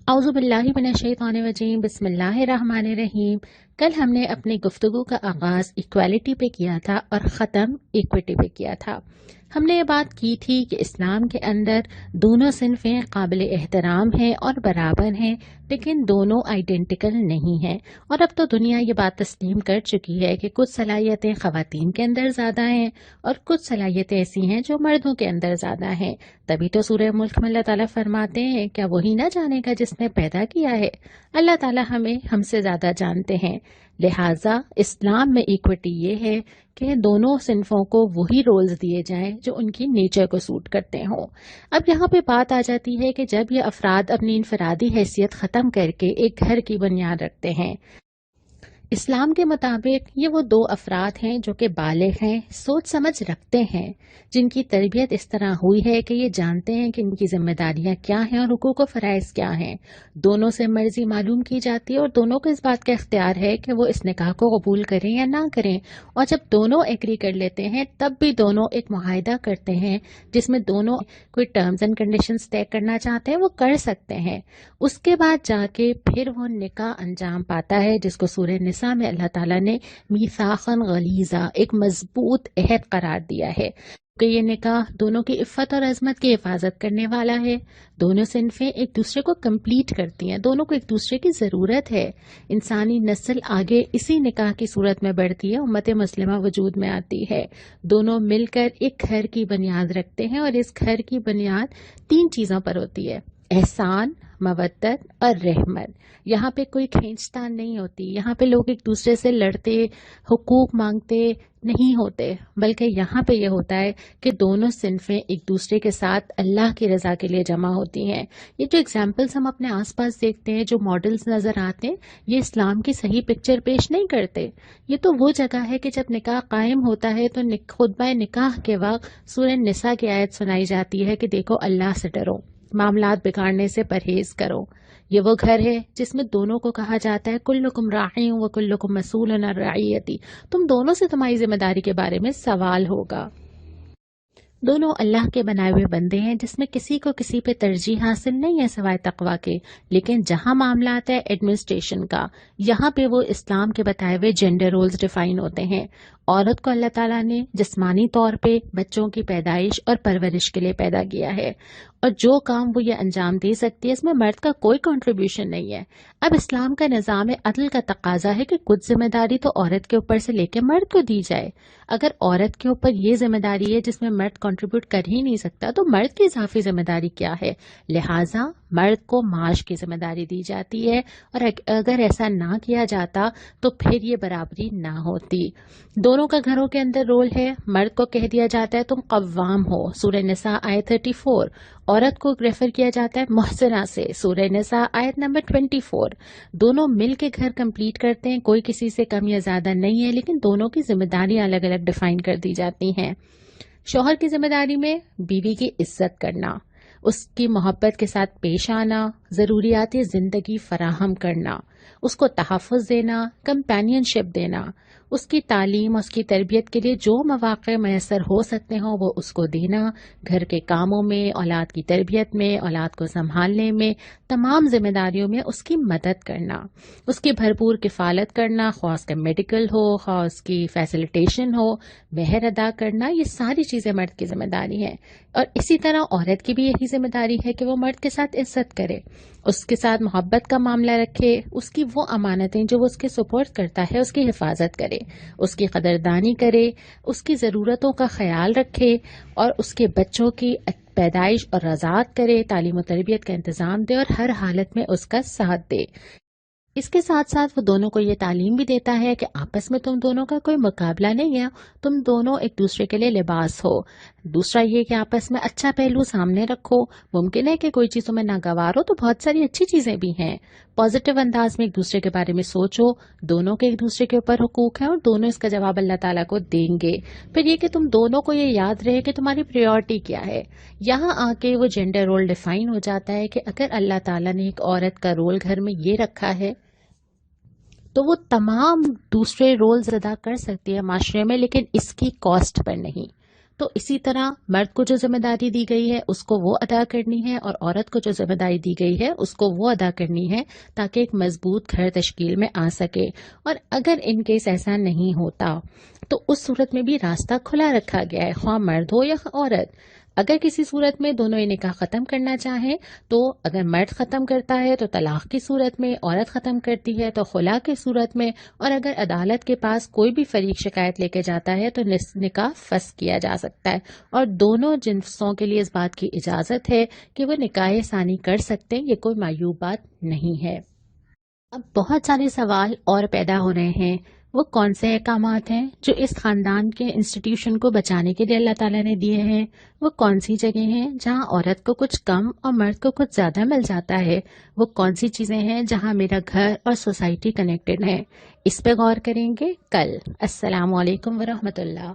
اعوذ باللہ من الشیطان الرجیم، بسم اللہ الرحمن الرحیم۔ کل ہم نے اپنی گفتگو کا آغاز ایکویلٹی پہ کیا تھا اور ختم ایکویٹی پہ کیا تھا۔ ہم نے یہ بات کی تھی کہ اسلام کے اندر دونوں صنفیں قابل احترام ہیں اور برابر ہیں، لیکن دونوں آئیڈینٹیکل نہیں ہیں۔ اور اب تو دنیا یہ بات تسلیم کر چکی ہے کہ کچھ صلاحیتیں خواتین کے اندر زیادہ ہیں اور کچھ صلاحیتیں ایسی ہیں جو مردوں کے اندر زیادہ ہیں۔ تبھی تو سورہ ملک میں اللہ تعالیٰ فرماتے ہیں، کیا وہی نہ جانے گا جس نے پیدا کیا ہے؟ اللہ تعالیٰ ہم سے زیادہ جانتے ہیں۔ لہٰذا اسلام میں ایکوٹی یہ ہے کہ دونوں صنفوں کو وہی رولز دیے جائیں جو ان کی نیچر کو سوٹ کرتے ہوں۔ اب یہاں پہ بات آ جاتی ہے کہ جب یہ افراد اپنی انفرادی حیثیت ختم کر کے ایک گھر کی بنیاد رکھتے ہیں، اسلام کے مطابق یہ وہ دو افراد ہیں جو کہ بالغ ہیں، سوچ سمجھ رکھتے ہیں، جن کی تربیت اس طرح ہوئی ہے کہ یہ جانتے ہیں کہ ان کی ذمہ داریاں کیا ہیں اور حقوق و فرائض کیا ہیں۔ دونوں سے مرضی معلوم کی جاتی ہے اور دونوں کو اس بات کا اختیار ہے کہ وہ اس نکاح کو قبول کریں یا نہ کریں، اور جب دونوں ایگری کر لیتے ہیں تب بھی دونوں ایک معاہدہ کرتے ہیں جس میں دونوں کوئی ٹرمز اینڈ کنڈیشنز طے کرنا چاہتے ہیں وہ کر سکتے ہیں۔ اس کے بعد جا کے پھر وہ نکاح انجام پاتا ہے، جس کو سورہ نساء میں اللہ تعالیٰ نے میثاقاً غلیظا، ایک مضبوط عہد قرار دیا ہے کہ یہ نکاح دونوں کی عفت اور عظمت کی حفاظت کرنے والا ہے۔ دونوں صنفیں ایک دوسرے کو کمپلیٹ کرتی ہیں، دونوں کو ایک دوسرے کی ضرورت ہے۔ انسانی نسل آگے اسی نکاح کی صورت میں بڑھتی ہے، امت مسلمہ وجود میں آتی ہے۔ دونوں مل کر ایک گھر کی بنیاد رکھتے ہیں اور اس گھر کی بنیاد 3 چیزوں پر ہوتی ہے: احسان، مودت اور رحمت۔ یہاں پہ کوئی کھینچتان نہیں ہوتی، یہاں پہ لوگ ایک دوسرے سے لڑتے، حقوق مانگتے نہیں ہوتے، بلکہ یہاں پہ یہ ہوتا ہے کہ دونوں صنفیں ایک دوسرے کے ساتھ اللہ کی رضا کے لیے جمع ہوتی ہیں۔ یہ جو اگزامپلز ہم اپنے آس پاس دیکھتے ہیں، جو ماڈلز نظر آتے ہیں، یہ اسلام کی صحیح پکچر پیش نہیں کرتے۔ یہ تو وہ جگہ ہے کہ جب نکاح قائم ہوتا ہے تو خطبہ نکاح کے وقت سورہ نساء کی آیت سنائی جاتی ہے کہ دیکھو اللہ سے ڈرو، معاملات بگاڑنے سے پرہیز کرو۔ یہ وہ گھر ہے جس میں دونوں کو کہا جاتا ہے کلکم راعی و کلکم مسئول عن رعیتی، تم دونوں سے تمہاری ذمہ داری کے بارے میں سوال ہوگا۔ دونوں اللہ کے بنائے ہوئے بندے ہیں جس میں کسی کو کسی پہ ترجیح حاصل نہیں ہے سوائے تقوی کے، لیکن جہاں معاملات ہے ایڈمنسٹریشن کا، یہاں پہ وہ اسلام کے بتائے ہوئے جینڈر رولز ڈیفائن ہوتے ہیں۔ عورت کو اللہ تعالیٰ نے جسمانی طور پہ بچوں کی پیدائش اور پرورش کے لیے پیدا کیا ہے، اور جو کام وہ یہ انجام دے سکتی ہے اس میں مرد کا کوئی کنٹریبیوشن نہیں ہے۔ اب اسلام کا نظام عدل کا تقاضا ہے کہ کچھ ذمہ داری تو عورت کے اوپر سے لے کے مرد کو دی جائے۔ اگر عورت کے اوپر یہ ذمہ داری ہے جس میں مرد کنٹریبیوٹ کر ہی نہیں سکتا تو مرد کی اضافی ذمہ داری کیا ہے؟ لہٰذا مرد کو معاش کی ذمہ داری دی جاتی ہے، اور اگر ایسا نہ کیا جاتا تو پھر یہ برابری نہ ہوتی۔ دونوں کا گھروں کے اندر رول ہے۔ مرد کو کہہ دیا جاتا ہے تم قوام ہو، سورہ نساء آیت 34۔ عورت کو ریفر کیا جاتا ہے محسنہ سے، سورہ نساء آیت نمبر 24۔ دونوں مل کے گھر کمپلیٹ کرتے ہیں، کوئی کسی سے کم یا زیادہ نہیں ہے، لیکن دونوں کی ذمہ داریاں الگ الگ ڈیفائن کر دی جاتی ہیں۔ شوہر کی ذمہ داری میں بیوی کی عزت کرنا، اس کی محبت کے ساتھ پیش آنا، ضروریات زندگی فراہم کرنا، اس کو تحفظ دینا، کمپینین شپ دینا، اس کی تعلیم، اس کی تربیت کے لیے جو مواقع میسر ہو سکتے ہوں وہ اس کو دینا، گھر کے کاموں میں، اولاد کی تربیت میں، اولاد کو سنبھالنے میں، تمام ذمہ داریوں میں اس کی مدد کرنا، اس کی بھرپور کفالت کرنا، خواہ اس کا میڈیکل ہو، خواہ اس کی فیسیلیٹیشن ہو، مہر ادا کرنا، یہ ساری چیزیں مرد کی ذمہ داری ہیں۔ اور اسی طرح عورت کی بھی یہی ذمہ داری ہے کہ وہ مرد کے ساتھ عزت کرے، اس کے ساتھ محبت کا معاملہ رکھے، اس کی وہ امانتیں جو وہ اس کے سپورٹ کرتا ہے اس کی حفاظت کرے، اس کی قدردانی کرے، اس کی ضرورتوں کا خیال رکھے، اور اس کے بچوں کی پیدائش اور رضاعت کرے، تعلیم و تربیت کا انتظام دے اور ہر حالت میں اس کا ساتھ دے۔ اس کے ساتھ ساتھ وہ دونوں کو یہ تعلیم بھی دیتا ہے کہ آپس میں تم دونوں کا کوئی مقابلہ نہیں ہے، تم دونوں ایک دوسرے کے لیے لباس ہو۔ دوسرا یہ کہ آپس میں اچھا پہلو سامنے رکھو، ممکن ہے کہ کوئی چیزوں میں ناگوار ہو تو بہت ساری اچھی چیزیں بھی ہیں، پازیٹیو انداز میں ایک دوسرے کے بارے میں سوچو، دونوں کے ایک دوسرے کے اوپر حقوق ہیں اور دونوں اس کا جواب اللہ تعالیٰ کو دیں گے۔ پھر یہ کہ تم دونوں کو یہ یاد رہے کہ تمہاری پریورٹی کیا ہے۔ یہاں آ کے وہ جینڈر رول ڈیفائن ہو جاتا ہے کہ اگر اللہ تعالیٰ نے ایک عورت کا رول گھر میں یہ رکھا ہے تو وہ تمام دوسرے رولز ادا کر سکتی ہے معاشرے میں، لیکن اس کی کاسٹ پر نہیں۔ تو اسی طرح مرد کو جو ذمہ داری دی گئی ہے اس کو وہ ادا کرنی ہے، اور عورت کو جو ذمہ داری دی گئی ہے اس کو وہ ادا کرنی ہے، تاکہ ایک مضبوط گھر تشکیل میں آ سکے۔ اور اگر ان کیس ایسا نہیں ہوتا تو اس صورت میں بھی راستہ کھلا رکھا گیا ہے، خواہ مرد ہو یا عورت۔ اگر کسی صورت میں دونوں نکاح ختم کرنا چاہیں تو اگر مرد ختم کرتا ہے تو طلاق کی صورت میں، عورت ختم کرتی ہے تو خلا کی صورت میں، اور اگر عدالت کے پاس کوئی بھی فریق شکایت لے کے جاتا ہے تو نکاح فسخ کیا جا سکتا ہے، اور دونوں جنسوں کے لیے اس بات کی اجازت ہے کہ وہ نکاح ثانی کر سکتے ہیں۔ یہ کوئی معیوب بات نہیں ہے۔ اب بہت سارے سوال اور پیدا ہو رہے ہیں، وہ کون سے احکامات ہیں جو اس خاندان کے انسٹیٹیوشن کو بچانے کے لیے اللہ تعالیٰ نے دیے ہیں؟ وہ کون سی جگہ ہیں جہاں عورت کو کچھ کم اور مرد کو کچھ زیادہ مل جاتا ہے؟ وہ کون سی چیزیں ہیں جہاں میرا گھر اور سوسائٹی کنیکٹڈ ہے؟ اس پہ غور کریں گے کل۔ السلام علیکم ورحمۃ اللہ۔